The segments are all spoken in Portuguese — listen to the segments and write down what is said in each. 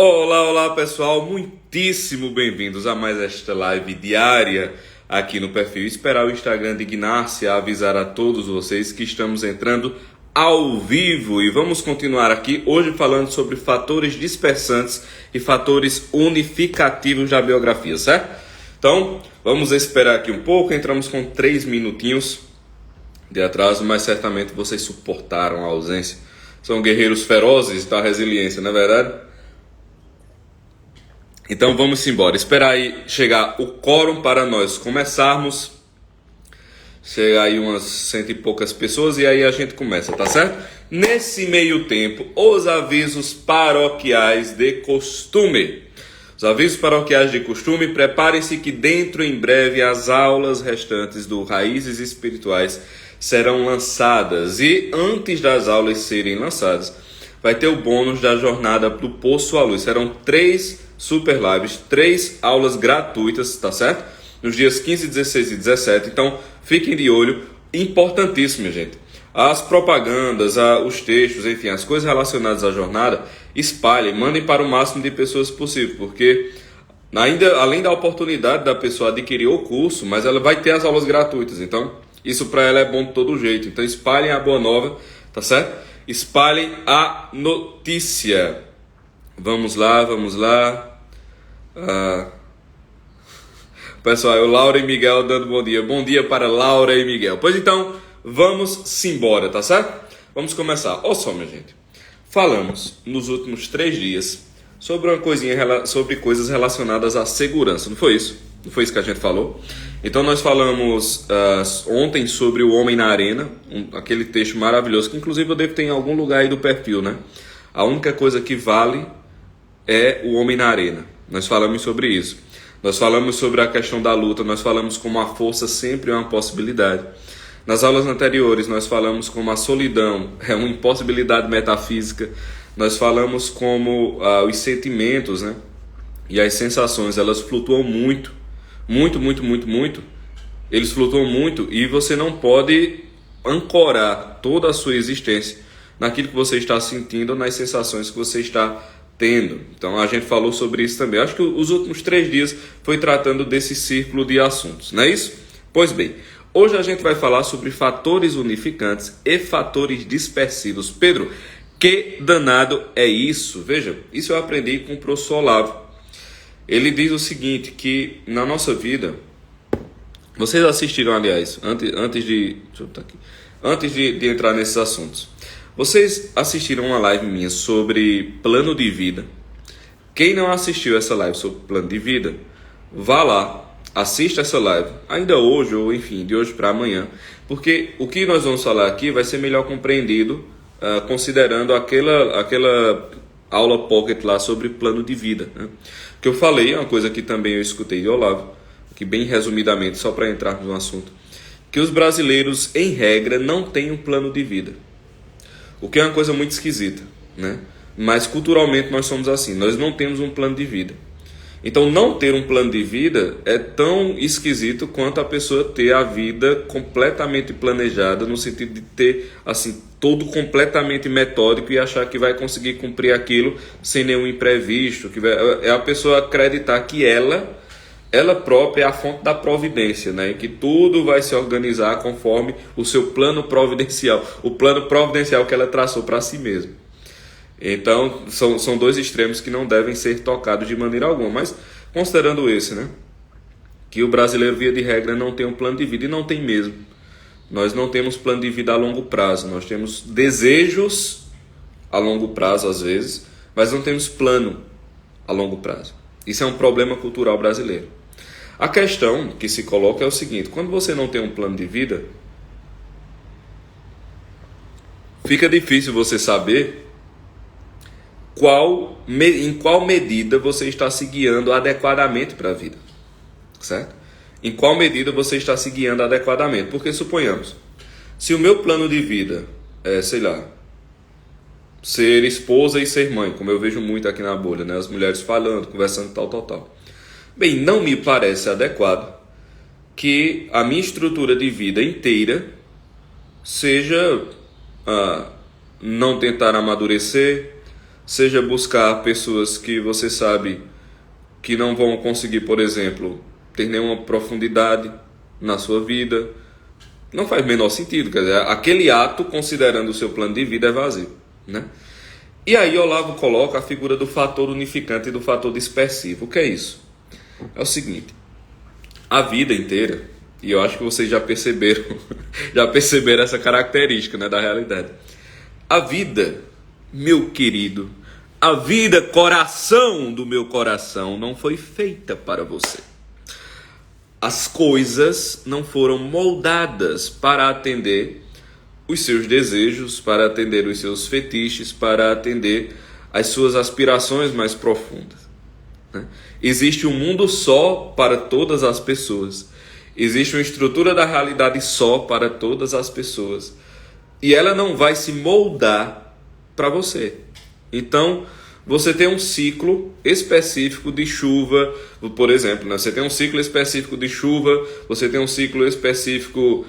Olá, olá pessoal, muitíssimo bem-vindos a mais esta live diária aqui no perfil. Esperar o Instagram dignar-se a avisar a todos vocês que estamos entrando ao vivo e vamos continuar aqui hoje falando sobre fatores dispersantes e fatores unificativos da biografia, certo? Então, vamos esperar aqui um pouco, entramos com 3 minutinhos de atraso, mas certamente vocês suportaram a ausência. São guerreiros ferozes da resiliência, não é verdade? Então vamos embora, esperar aí chegar o quórum para nós começarmos. Chega aí umas 100 e poucas pessoas e aí a gente começa, tá certo? Nesse meio tempo, os avisos paroquiais de costume. Os avisos paroquiais de costume, preparem-se que dentro em breve as aulas restantes do Raízes Espirituais serão lançadas. E antes das aulas serem lançadas, vai ter o bônus da jornada do Poço à Luz. Serão 3 super lives, 3 aulas gratuitas, tá certo? Nos dias 15, 16 e 17. Então, fiquem de olho. Importantíssimo, gente. As propagandas, os textos, enfim, as coisas relacionadas à jornada, espalhem, mandem para o máximo de pessoas possível, porque ainda, além da oportunidade da pessoa adquirir o curso, mas ela vai ter as aulas gratuitas. Então, isso para ela é bom de todo jeito. Então, espalhem a boa nova, tá certo? Espalhem a notícia. Vamos lá, vamos lá. Pessoal, é o Laura e Miguel dando bom dia. Bom dia para Laura e Miguel. Pois então, vamos embora, tá certo? Vamos começar. Olha só, minha gente. Falamos nos últimos 3 dias sobre sobre coisas relacionadas à segurança. Não foi isso? Não foi isso que a gente falou? Então nós falamos ontem sobre o Homem na Arena, aquele texto maravilhoso, que inclusive eu devo ter em algum lugar aí do perfil, né? A única coisa que vale é o Homem na Arena. Nós falamos sobre isso. Nós falamos sobre a questão da luta, nós falamos como a força sempre é uma possibilidade. Nas aulas anteriores, nós falamos como a solidão é uma impossibilidade metafísica. Nós falamos como os sentimentos, né? E as sensações, elas flutuam muito. Muito. Eles flutuam muito e você não pode ancorar toda a sua existência naquilo que você está sentindo ou nas sensações que você está tendo. Então a gente falou sobre isso também. Acho que os últimos 3 dias foi tratando desse círculo de assuntos, não é isso? Pois bem, hoje a gente vai falar sobre fatores unificantes e fatores dispersivos. Pedro, que danado é isso? Veja, isso eu aprendi com o professor Olavo. Ele diz o seguinte, que na nossa vida, vocês assistiram, aliás, antes de entrar nesses assuntos, vocês assistiram uma live minha sobre plano de vida. Quem não assistiu essa live sobre plano de vida, vá lá, assista essa live, ainda hoje ou enfim, de hoje para amanhã, porque o que nós vamos falar aqui vai ser melhor compreendido considerando aquela aula pocket lá sobre plano de vida, né? Que eu falei, é uma coisa que também eu escutei de Olavo, que bem resumidamente, só para entrar no assunto, que os brasileiros, em regra, não têm um plano de vida. O que é uma coisa muito esquisita, né? Mas culturalmente nós somos assim, nós não temos um plano de vida. Então não ter um plano de vida é tão esquisito quanto a pessoa ter a vida completamente planejada, no sentido de ter assim todo completamente metódico e achar que vai conseguir cumprir aquilo sem nenhum imprevisto, é a pessoa acreditar que ela própria é a fonte da providência, né? E que tudo vai se organizar conforme o seu plano providencial, o plano providencial que ela traçou para si mesma. Então, são 2 extremos que não devem ser tocados de maneira alguma. Mas, considerando esse, né? Que o brasileiro, via de regra, não tem um plano de vida, e não tem mesmo. Nós não temos plano de vida a longo prazo. Nós temos desejos a longo prazo, às vezes, mas não temos plano a longo prazo. Isso é um problema cultural brasileiro. A questão que se coloca é o seguinte: quando você não tem um plano de vida, fica difícil você saber em qual medida você está se guiando adequadamente para a vida, certo? Em qual medida você está se guiando adequadamente? Porque suponhamos, se o meu plano de vida é, sei lá, ser esposa e ser mãe, como eu vejo muito aqui na bolha, né? As mulheres falando, conversando, tal. Bem, não me parece adequado que a minha estrutura de vida inteira seja não tentar amadurecer, seja buscar pessoas que você sabe que não vão conseguir, por exemplo, ter nenhuma profundidade na sua vida. Não faz o menor sentido, quer dizer, aquele ato, considerando o seu plano de vida, é vazio, né? E aí Olavo coloca a figura do fator unificante e do fator dispersivo. O que é isso? É o seguinte, a vida inteira, e eu acho que vocês já perceberam essa característica, né, da realidade. A vida, meu querido, a vida, coração do meu coração, não foi feita para você. As coisas não foram moldadas para atender os seus desejos, para atender os seus fetiches, para atender as suas aspirações mais profundas, né? Existe um mundo só para todas as pessoas. Existe uma estrutura da realidade só para todas as pessoas. E ela não vai se moldar para você. Então, você tem um ciclo específico de chuva, por exemplo, né? Você tem um ciclo específico de chuva, você tem um ciclo específico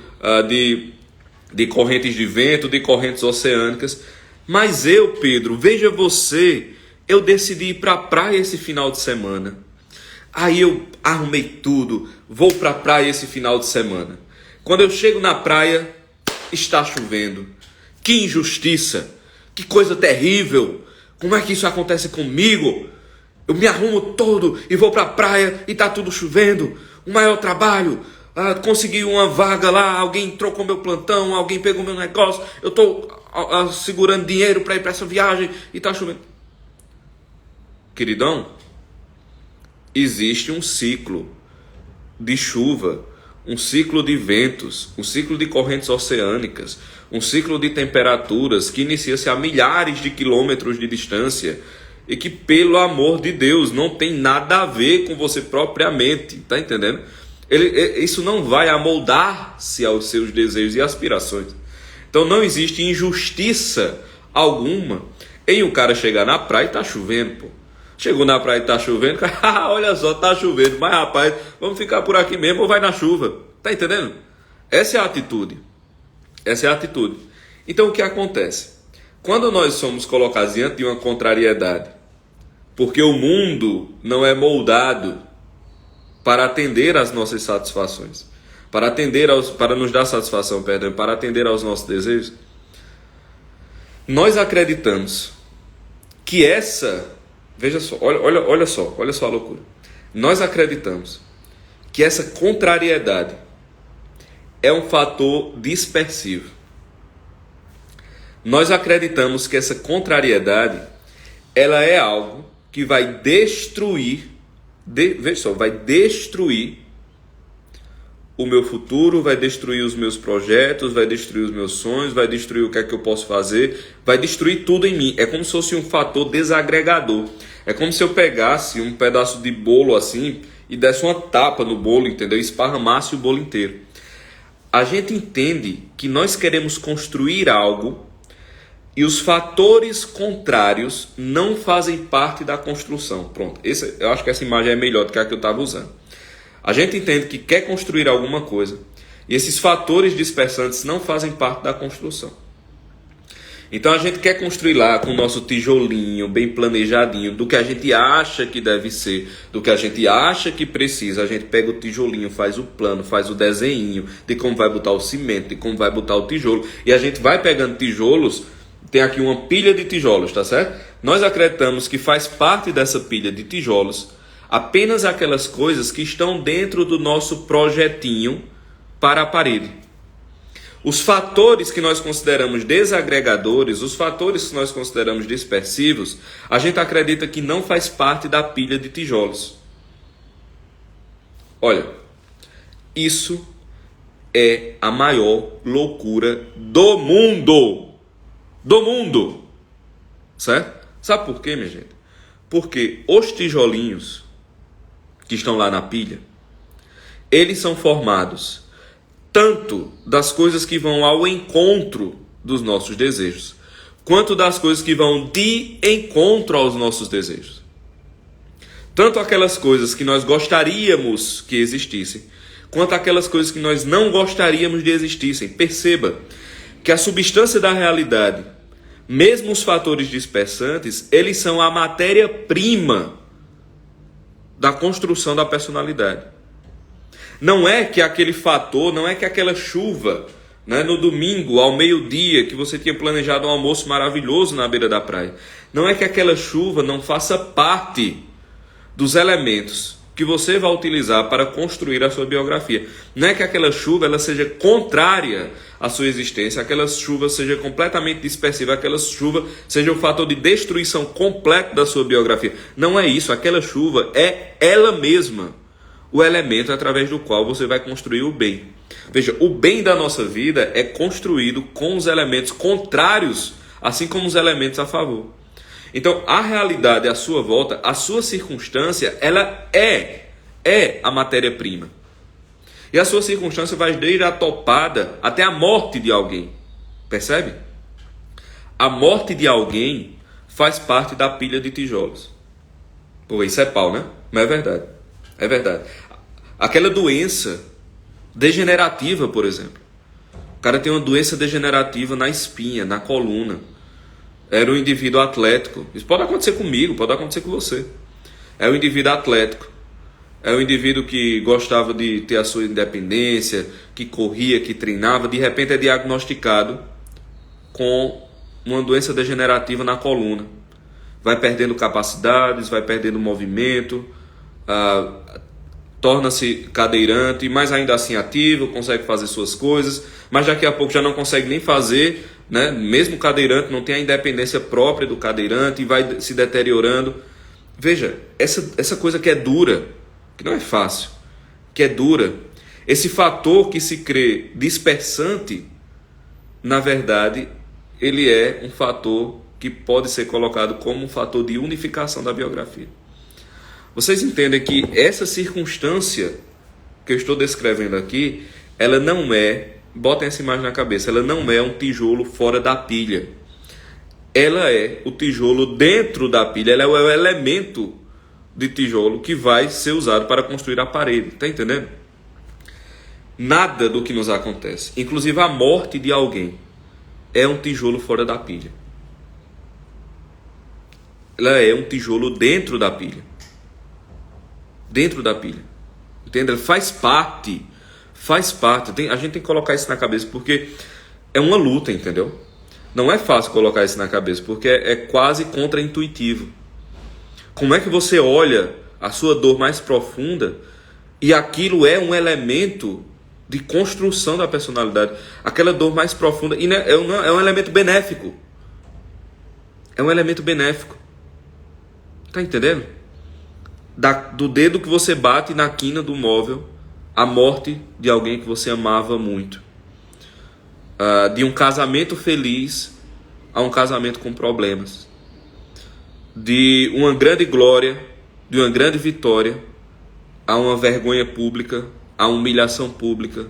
de correntes de vento, de correntes oceânicas. Mas eu, Pedro, veja você, eu decidi ir para a praia esse final de semana. Aí eu arrumei tudo, vou para a praia esse final de semana. Quando eu chego na praia, está chovendo. Que injustiça, que coisa terrível. Como é que isso acontece comigo? Eu me arrumo todo e vou para a praia e está tudo chovendo. O maior trabalho. Consegui uma vaga lá, alguém trocou meu plantão, alguém pegou meu negócio, eu estou segurando dinheiro para ir para essa viagem e está chovendo. Queridão, existe um ciclo de chuva, um ciclo de ventos, um ciclo de correntes oceânicas, um ciclo de temperaturas que inicia-se a milhares de quilômetros de distância e que, pelo amor de Deus, não tem nada a ver com você propriamente, tá entendendo? Isso não vai amoldar-se aos seus desejos e aspirações. Então não existe injustiça alguma em o cara chegar na praia e tá chovendo, pô. Chegou na praia e tá chovendo, cara, olha só, tá chovendo, mas rapaz, vamos ficar por aqui mesmo ou vai na chuva? Tá entendendo? Essa é a atitude. Essa é a atitude. Então o que acontece? Quando nós somos colocados diante de uma contrariedade, porque o mundo não é moldado para atender às nossas satisfações, para nos dar satisfação, perdão, para atender aos nossos desejos, nós acreditamos que veja só, olha só a loucura. Nós acreditamos que essa contrariedade é um fator dispersivo. Nós acreditamos que essa contrariedade, ela é algo que vai destruir, veja só, vai destruir o meu futuro, vai destruir os meus projetos, vai destruir os meus sonhos, vai destruir o que é que eu posso fazer, vai destruir tudo em mim. É como se fosse um fator desagregador. É como se eu pegasse um pedaço de bolo assim e desse uma tapa no bolo, entendeu? Esparramasse o bolo inteiro. A gente entende que nós queremos construir algo e os fatores contrários não fazem parte da construção. Pronto, eu acho que essa imagem é melhor do que a que eu estava usando. A gente entende que quer construir alguma coisa e esses fatores dispersantes não fazem parte da construção. Então a gente quer construir lá com o nosso tijolinho bem planejadinho, do que a gente acha que deve ser, do que a gente acha que precisa. A gente pega o tijolinho, faz o plano, faz o desenho de como vai botar o cimento, de como vai botar o tijolo. E a gente vai pegando tijolos, tem aqui uma pilha de tijolos, tá certo? Nós acreditamos que faz parte dessa pilha de tijolos apenas aquelas coisas que estão dentro do nosso projetinho para a parede. Os fatores que nós consideramos desagregadores, os fatores que nós consideramos dispersivos, a gente acredita que não faz parte da pilha de tijolos. Olha, isso é a maior loucura do mundo. Do mundo. Certo? Sabe por quê, minha gente? Porque os tijolinhos que estão lá na pilha, eles são formados tanto das coisas que vão ao encontro dos nossos desejos, quanto das coisas que vão de encontro aos nossos desejos. Tanto aquelas coisas que nós gostaríamos que existissem, quanto aquelas coisas que nós não gostaríamos de existissem. Perceba que a substância da realidade mesmo os fatores dispersantes, eles são a matéria-prima da construção da personalidade. Não é que aquele fator, não é que aquela chuva, né, no domingo, ao meio-dia, que você tinha planejado um almoço maravilhoso na beira da praia, não é que aquela chuva não faça parte dos elementos que você vai utilizar para construir a sua biografia. Não é que aquela chuva ela seja contrária à sua existência, aquela chuva seja completamente dispersiva, aquela chuva seja um fator de destruição completa da sua biografia. Não é isso, aquela chuva é ela mesma o elemento através do qual você vai construir o bem. Veja, o bem da nossa vida é construído com os elementos contrários, assim como os elementos a favor. Então, a realidade à sua volta, a sua circunstância, ela é a matéria-prima. E a sua circunstância vai desde a topada até a morte de alguém. Percebe? A morte de alguém faz parte da pilha de tijolos. Pô, isso é pau, né? Mas é verdade. É verdade. Aquela doença degenerativa, por exemplo. O cara tem uma doença degenerativa na espinha, na coluna. Era um indivíduo atlético. Isso pode acontecer comigo, pode acontecer com você. É um indivíduo atlético. É um indivíduo que gostava de ter a sua independência, que corria, que treinava. De repente é diagnosticado com uma doença degenerativa na coluna. Vai perdendo capacidades, vai perdendo movimento, torna-se cadeirante, mas ainda assim ativo, consegue fazer suas coisas, mas daqui a pouco já não consegue nem fazer, né? Mesmo cadeirante, não tem a independência própria do cadeirante e vai se deteriorando. Veja, essa coisa que é dura, que não é fácil, que é dura, esse fator que se crê dispersante, na verdade, ele é um fator que pode ser colocado como um fator de unificação da biografia. Vocês entendem que essa circunstância que eu estou descrevendo aqui, ela não é, botem essa imagem na cabeça, ela não é um tijolo fora da pilha. Ela é o tijolo dentro da pilha, ela é o elemento de tijolo que vai ser usado para construir a parede. Está entendendo? Nada do que nos acontece, inclusive a morte de alguém, é um tijolo fora da pilha. Ela é um tijolo dentro da pilha. Dentro da pilha. Entende? Faz parte. A gente tem que colocar isso na cabeça, porque é uma luta, entendeu? Não é fácil colocar isso na cabeça, porque é quase contraintuitivo. Como é que você olha a sua dor mais profunda e aquilo é um elemento de construção da personalidade? Aquela dor mais profunda e é um elemento benéfico. É um elemento benéfico. Tá entendendo? Do dedo que você bate na quina do móvel, a morte de alguém que você amava muito. De um casamento feliz a um casamento com problemas. De uma grande glória, de uma grande vitória, a uma vergonha pública, a humilhação pública.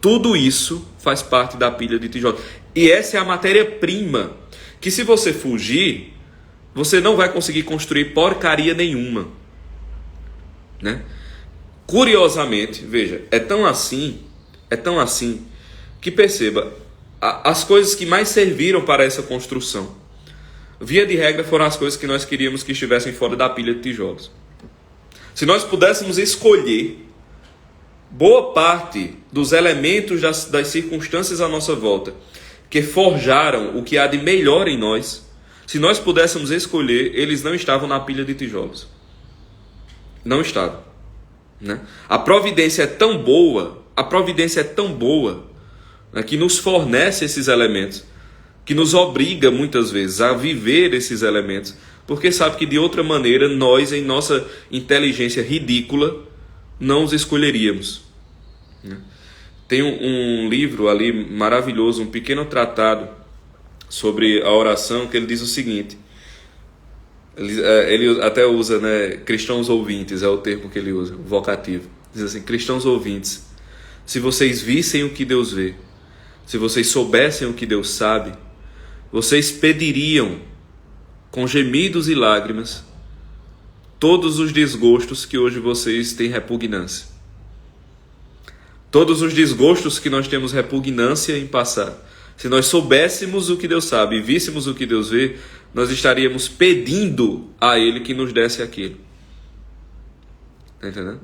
Tudo isso faz parte da pilha de tijolos. E essa é a matéria-prima, que se você fugir, você não vai conseguir construir porcaria nenhuma, né? Curiosamente, veja, é tão assim, que perceba, as coisas que mais serviram para essa construção, via de regra, foram as coisas que nós queríamos que estivessem fora da pilha de tijolos. Se nós pudéssemos escolher boa parte dos elementos das circunstâncias à nossa volta, que forjaram o que há de melhor em nós, se nós pudéssemos escolher, eles não estavam na pilha de tijolos. Não estavam, né? A providência é tão boa, né, que nos fornece esses elementos, que nos obriga muitas vezes a viver esses elementos, porque sabe que de outra maneira nós, em nossa inteligência ridícula, não os escolheríamos, né? Tem um livro ali maravilhoso, um pequeno tratado sobre a oração, que ele diz o seguinte, ele até usa, né, cristãos ouvintes, é o termo que ele usa, o vocativo. Diz assim: cristãos ouvintes, se vocês vissem o que Deus vê, se vocês soubessem o que Deus sabe, vocês pediriam com gemidos e lágrimas todos os desgostos que hoje vocês têm repugnância. Todos os desgostos que nós temos repugnância em passar, Se nós soubéssemos o que Deus sabe e víssemos o que Deus vê, nós estaríamos pedindo a Ele que nos desse aquilo. Está entendendo?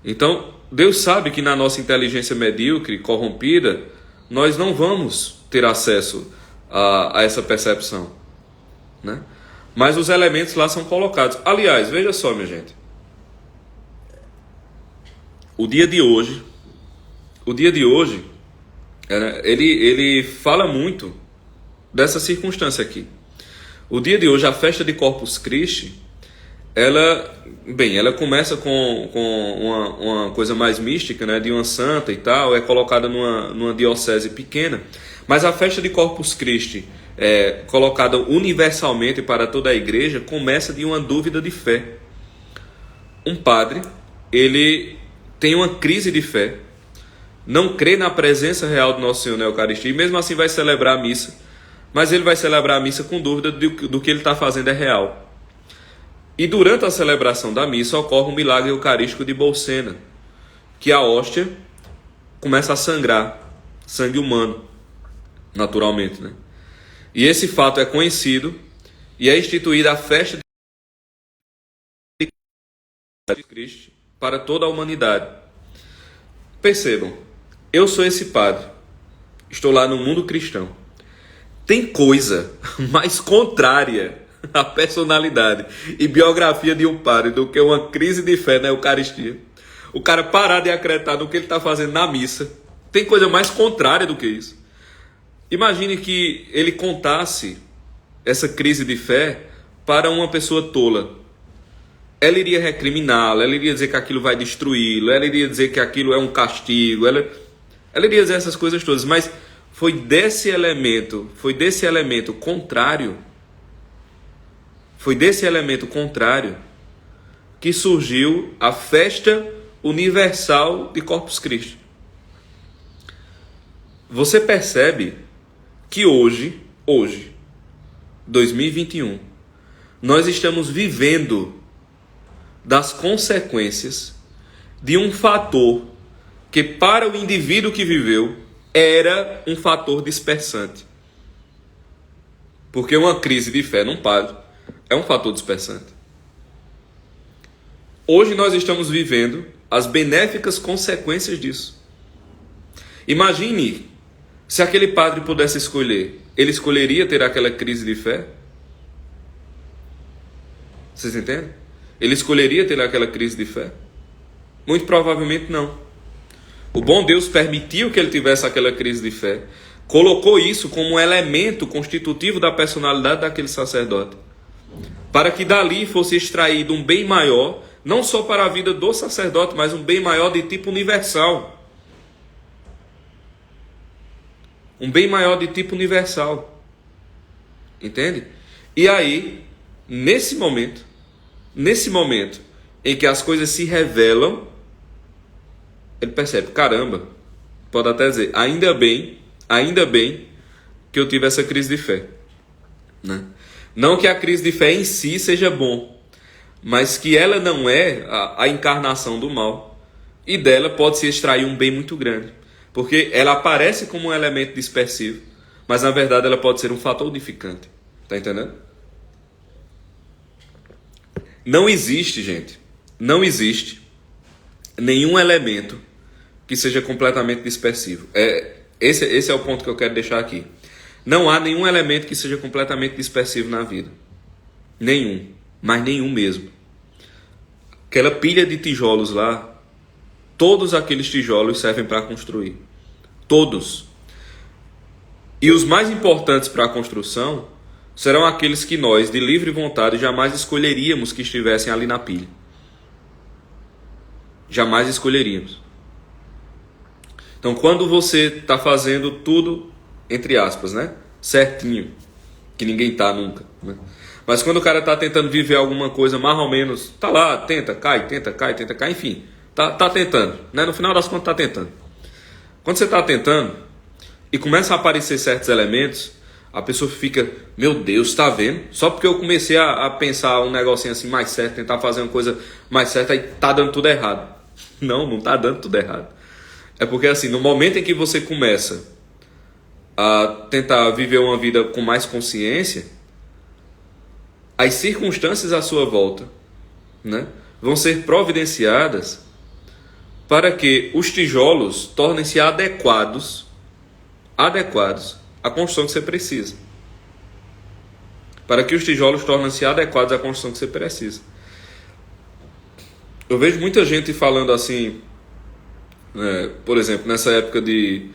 Então, Deus sabe que na nossa inteligência medíocre, corrompida, nós não vamos ter acesso a essa percepção, né? Mas os elementos lá são colocados. Aliás, veja só, minha gente. O dia de hoje, ele fala muito dessa circunstância aqui. O dia de hoje, a festa de Corpus Christi, ela começa com uma coisa mais mística, né, de uma santa e tal, é colocada numa diocese pequena, mas a festa de Corpus Christi, colocada universalmente para toda a igreja, começa de uma dúvida de fé. Um padre, ele tem uma crise de fé, não crê na presença real do Nosso Senhor na Eucaristia, e mesmo assim vai celebrar a missa, mas ele vai celebrar a missa com dúvida do que ele está fazendo é real. E durante a celebração da missa ocorre um milagre eucarístico de Bolsena, que a hóstia começa a sangrar, sangue humano, naturalmente, né? E esse fato é conhecido e é instituída a festa de Cristo para toda a humanidade. Percebam, eu sou esse padre, estou lá no mundo cristão. Tem coisa mais contrária à personalidade e biografia de um padre do que uma crise de fé na Eucaristia. O cara parar de acreditar no que ele está fazendo na missa. Tem coisa mais contrária do que isso. Imagine que ele contasse essa crise de fé para uma pessoa tola. Ela iria recriminá-lo, ela iria dizer que aquilo vai destruí-lo, ela iria dizer que aquilo é um castigo, ela iria dizer essas coisas todas, mas foi desse elemento contrário, que surgiu a festa universal de Corpus Christi. Você percebe que hoje, 2021, nós estamos vivendo das consequências de um fator que para o indivíduo que viveu era um fator dispersante. Porque uma crise de fé num padre é um fator dispersante. Hoje nós estamos vivendo as benéficas consequências disso. Imagine se aquele padre pudesse escolher, ele escolheria ter aquela crise de fé? Vocês entendem? Ele escolheria ter aquela crise de fé? Muito provavelmente não. O bom Deus permitiu que ele tivesse aquela crise de fé, colocou isso como um elemento constitutivo da personalidade daquele sacerdote, para que dali fosse extraído um bem maior, não só para a vida do sacerdote, mas um bem maior de tipo universal. Um bem maior de tipo universal. Entende? E aí, nesse momento em que as coisas se revelam, ele percebe, caramba, pode até dizer, ainda bem que eu tive essa crise de fé, né? Não que a crise de fé em si seja bom, mas que ela não é a encarnação do mal, e dela pode se extrair um bem muito grande, porque ela aparece como um elemento dispersivo, mas na verdade ela pode ser um fator unificante. Tá entendendo? Não existe, gente, nenhum elemento que seja completamente dispersivo. Esse é o ponto que eu quero deixar aqui. Não há nenhum elemento que seja completamente dispersivo na vida. Nenhum, mas nenhum mesmo. Aquela pilha de tijolos lá, todos aqueles tijolos servem para construir. Todos. E os mais importantes para a construção serão aqueles que nós, de livre vontade, jamais escolheríamos que estivessem ali na pilha. Jamais escolheríamos. Então, quando você está fazendo tudo, entre aspas, né, certinho, que ninguém está nunca, né? Mas quando o cara está tentando viver alguma coisa mais ou menos, tá lá, tenta, cai, enfim, tá tentando, né? No final das contas está tentando. Quando você está tentando e começa a aparecer certos elementos, a pessoa fica, meu Deus, tá vendo? Só porque eu comecei a pensar um negocinho assim mais certo, tentar fazer uma coisa mais certa, aí tá dando tudo errado. Não tá dando tudo errado. É porque assim, no momento em que você começa a tentar viver uma vida com mais consciência, as circunstâncias à sua volta, né, vão ser providenciadas para que os tijolos tornem-se adequados à construção que você precisa. Para que os tijolos tornem-se adequados à construção que você precisa. Eu vejo muita gente falando assim, por exemplo, nessa época de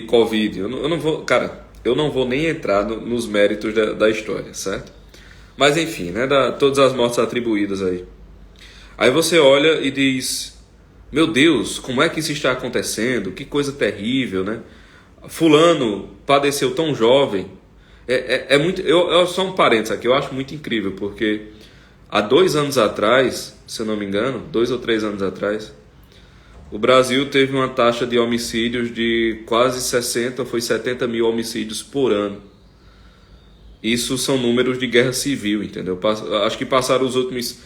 Covid, eu não vou nem entrar nos méritos da história, certo? Mas enfim, né, todas as mortes atribuídas aí. Aí você olha e diz, meu Deus, como é que isso está acontecendo? Que coisa terrível, né? Fulano padeceu tão jovem. Muito. Só um parênteses aqui, eu acho muito incrível, porque há 2 anos atrás, se eu não me engano, 2 ou 3 anos atrás, o Brasil teve uma taxa de homicídios de quase 70 mil homicídios por ano. Isso são números de guerra civil, entendeu? Acho que passaram os últimos,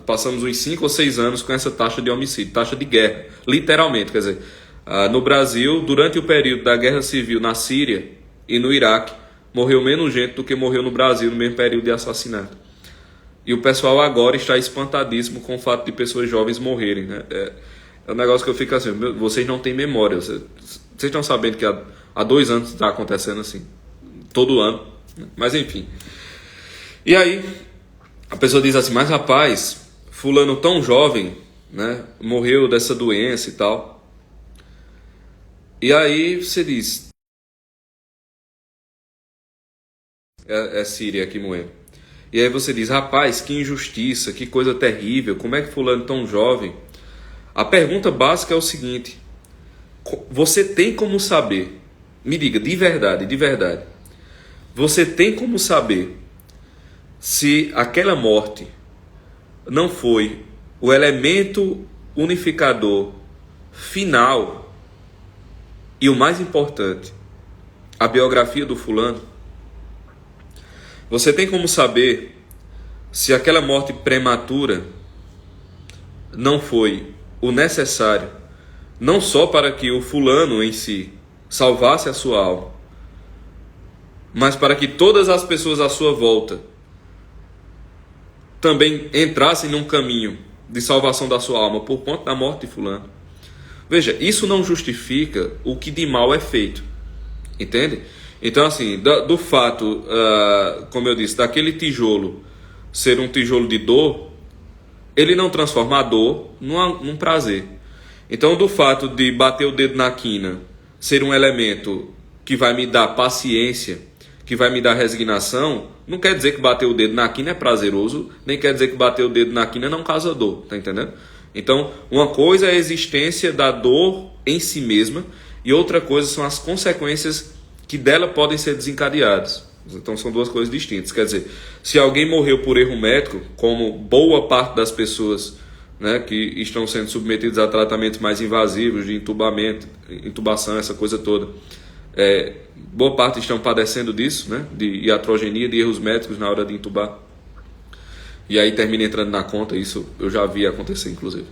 passamos uns 5 ou 6 anos com essa taxa de homicídio, taxa de guerra, literalmente. Quer dizer, no Brasil, durante o período da guerra civil na Síria e no Iraque, morreu menos gente do que morreu no Brasil no mesmo período de assassinato. E o pessoal agora está espantadíssimo com o fato de pessoas jovens morrerem, né? É um negócio que eu fico assim, vocês não têm memória. Vocês estão sabendo que há 2 anos está acontecendo assim, todo ano, né? Mas enfim. E aí, a pessoa diz assim, mas rapaz, fulano tão jovem, né, morreu dessa doença e tal. E aí você diz, é Síria aqui morrendo. E aí você diz, rapaz, que injustiça, que coisa terrível, como é que fulano tão jovem? A pergunta básica é o seguinte, você tem como saber, me diga, de verdade, você tem como saber se aquela morte não foi o elemento unificador final e o mais importante, a biografia do fulano? Você tem como saber se aquela morte prematura não foi o necessário, não só para que o fulano em si salvasse a sua alma, mas para que todas as pessoas à sua volta também entrassem num caminho de salvação da sua alma por conta da morte de fulano? Veja, isso não justifica o que de mal é feito, entende? Então, assim, do fato, como eu disse, daquele tijolo ser um tijolo de dor, ele não transforma a dor num prazer. Então, do fato de bater o dedo na quina ser um elemento que vai me dar paciência, que vai me dar resignação, não quer dizer que bater o dedo na quina é prazeroso, nem quer dizer que bater o dedo na quina não causa dor, tá entendendo? Então, uma coisa é a existência da dor em si mesma, e outra coisa são as consequências que dela podem ser desencadeadas. Então são 2 coisas distintas. Quer dizer, se alguém morreu por erro médico, como boa parte das pessoas, né, que estão sendo submetidas a tratamentos mais invasivos, de entubamento, intubação, essa coisa toda, boa parte estão padecendo disso, né, de iatrogenia, de erros médicos na hora de intubar. E aí termina entrando na conta, isso eu já vi acontecer inclusive.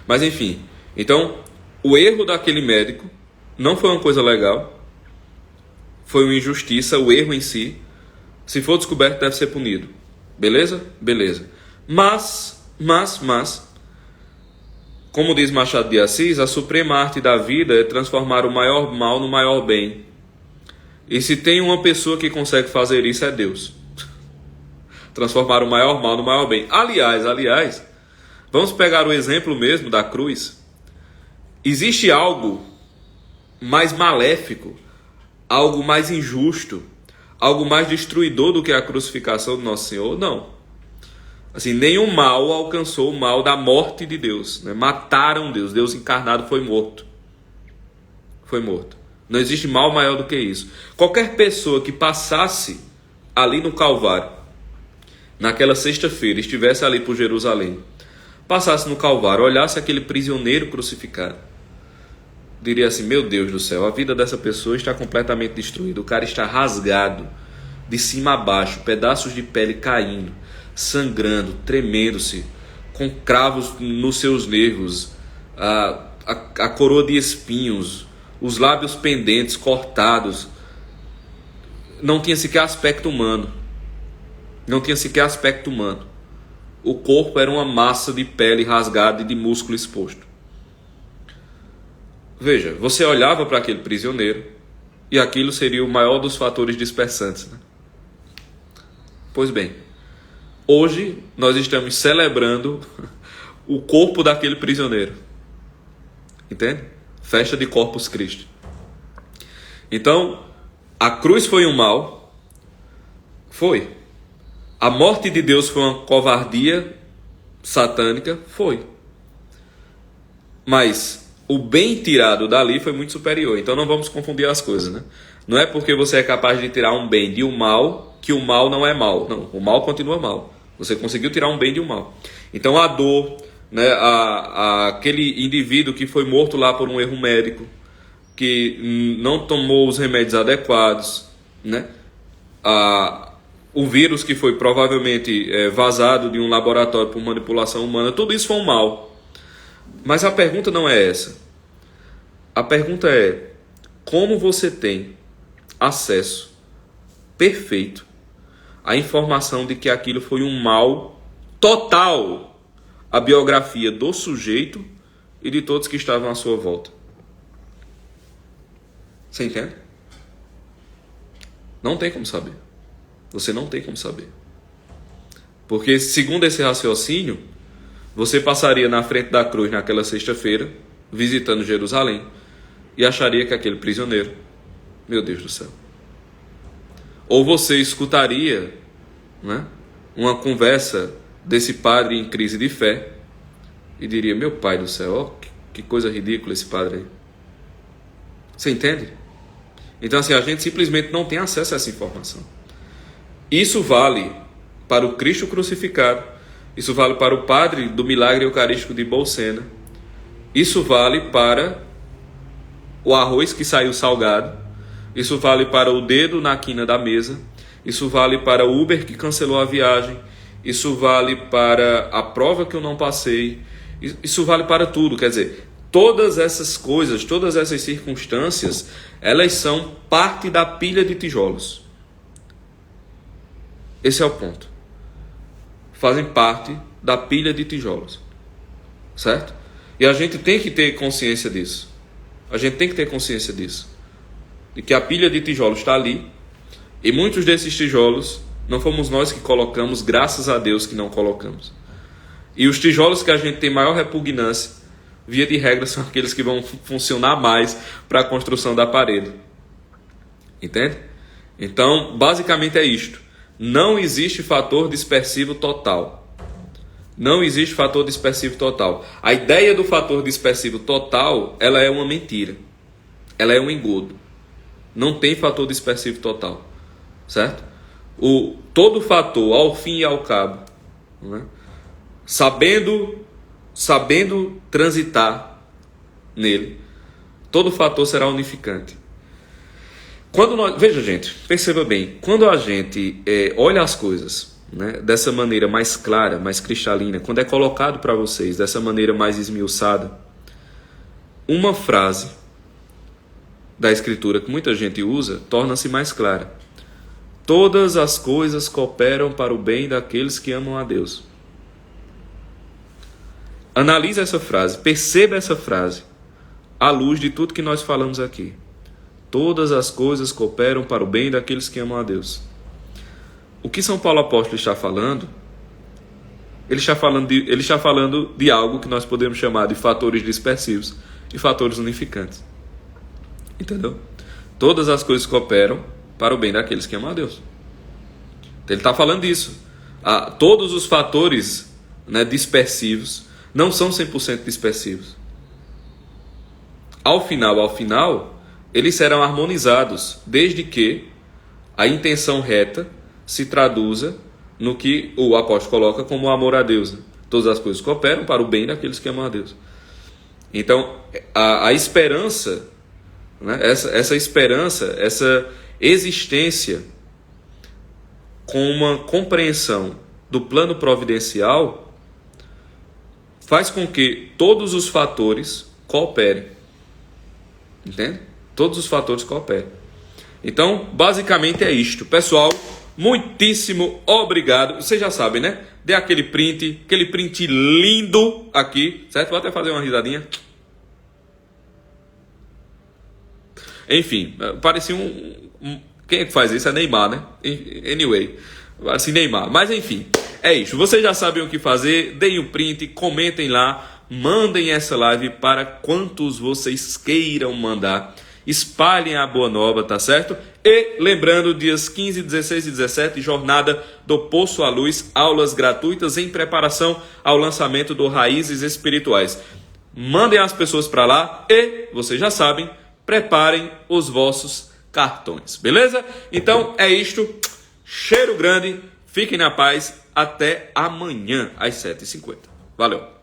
Mas enfim, então o erro daquele médico não foi uma coisa legal, foi uma injustiça, o erro em si. Se for descoberto, deve ser punido. Beleza? Beleza. Mas, como diz Machado de Assis, a suprema arte da vida é transformar o maior mal no maior bem. E se tem uma pessoa que consegue fazer isso, é Deus. Transformar o maior mal no maior bem. Aliás, vamos pegar o exemplo mesmo da cruz. Existe algo mais maléfico, algo mais injusto, algo mais destruidor do que a crucificação do Nosso Senhor? Não. Assim, nenhum mal alcançou o mal da morte de Deus, né? Mataram Deus. Deus encarnado foi morto. Foi morto. Não existe mal maior do que isso. Qualquer pessoa que passasse ali no Calvário, naquela sexta-feira, estivesse ali por Jerusalém, passasse no Calvário, olhasse aquele prisioneiro crucificado, diria assim, meu Deus do céu, a vida dessa pessoa está completamente destruída, o cara está rasgado, de cima a baixo, pedaços de pele caindo, sangrando, tremendo-se, com cravos nos seus nervos, a coroa de espinhos, os lábios pendentes, cortados. Não tinha sequer aspecto humano. Não tinha sequer aspecto humano. O corpo era uma massa de pele rasgada e de músculo exposto. Veja, você olhava para aquele prisioneiro e aquilo seria o maior dos fatores dispersantes, né? Pois bem, hoje nós estamos celebrando o corpo daquele prisioneiro. Entende? Festa de Corpus Christi. Então, a cruz foi um mal. Foi. A morte de Deus foi uma covardia satânica. Foi. Mas o bem tirado dali foi muito superior. Então não vamos confundir as coisas, né? Não é porque você é capaz de tirar um bem de um mal que o mal não é mal. Não, o mal continua mal. Você conseguiu tirar um bem de um mal. Então a dor, né, aquele indivíduo que foi morto lá por um erro médico, que não tomou os remédios adequados, né? O vírus que foi provavelmente vazado de um laboratório por manipulação humana, tudo isso foi um mal. Mas a pergunta não é essa. A pergunta é: como você tem acesso perfeito à informação de que aquilo foi um mal total à biografia do sujeito e de todos que estavam à sua volta? Você entende? Não tem como saber. Você não tem como saber. Porque, segundo esse raciocínio, você passaria na frente da cruz naquela sexta-feira, visitando Jerusalém, e acharia que aquele prisioneiro, meu Deus do céu. Ou você escutaria, né, uma conversa desse padre em crise de fé e diria: meu pai do céu, ó, que coisa ridícula esse padre aí. Você entende? Então, assim, a gente simplesmente não tem acesso a essa informação. Isso vale para o Cristo crucificado. Isso vale para o padre do milagre eucarístico de Bolsena. Isso vale para o arroz que saiu salgado. Isso vale para o dedo na quina da mesa. Isso vale para o Uber que cancelou a viagem. Isso vale para a prova que eu não passei. Isso vale para tudo. Quer dizer, todas essas coisas, todas essas circunstâncias, elas são parte da pilha de tijolos. Esse é o ponto. Fazem parte da pilha de tijolos. Certo? E a gente tem que ter consciência disso. A gente tem que ter consciência disso. De que a pilha de tijolos está ali. E muitos desses tijolos não fomos nós que colocamos, graças a Deus que não colocamos. E os tijolos que a gente tem maior repugnância, via de regra, são aqueles que vão funcionar mais para a construção da parede. Entende? Então, basicamente é isto. Não existe fator dispersivo total. Não existe fator dispersivo total. A ideia do fator dispersivo total, ela é uma mentira. Ela é um engodo. Não tem fator dispersivo total. Certo? Todo fator, ao fim e ao cabo, né, sabendo transitar nele, todo fator será unificante. Veja, gente, perceba bem, quando a gente olha as coisas, né, dessa maneira mais clara, mais cristalina, quando é colocado para vocês dessa maneira mais esmiuçada, uma frase da Escritura que muita gente usa torna-se mais clara. Todas as coisas cooperam para o bem daqueles que amam a Deus. Analise essa frase, perceba essa frase à luz de tudo que nós falamos aqui. Todas as coisas cooperam para o bem daqueles que amam a Deus. O que São Paulo Apóstolo está falando? Ele está falando de algo que nós podemos chamar de fatores dispersivos e fatores unificantes. Entendeu? Todas as coisas cooperam para o bem daqueles que amam a Deus. Então, ele está falando disso. Todos os fatores, né, dispersivos não são 100% dispersivos. Ao final, eles serão harmonizados, desde que a intenção reta se traduza no que o apóstolo coloca como o amor a Deus. Né? Todas as coisas cooperam para o bem daqueles que amam a Deus. Então, a esperança, né? essa esperança, essa existência com uma compreensão do plano providencial faz com que todos os fatores cooperem. Entende? Todos os fatores cooperam. Então, basicamente é isto. Pessoal, muitíssimo obrigado. Vocês já sabem, né? Dê aquele print lindo aqui, certo? Vou até fazer uma risadinha. Enfim, parecia quem é que faz isso? É Neymar, né? Anyway, assim Neymar. Mas enfim, é isso. Vocês já sabem o que fazer. Deem o print, comentem lá. Mandem essa live para quantos vocês queiram mandar. Espalhem a boa nova, tá certo? E lembrando, dias 15, 16 e 17, jornada do Poço à Luz, aulas gratuitas em preparação ao lançamento do Raízes Espirituais. Mandem as pessoas para lá e, vocês já sabem, preparem os vossos cartões, beleza? Então é isto, cheiro grande, fiquem na paz, até amanhã às 7h50. Valeu!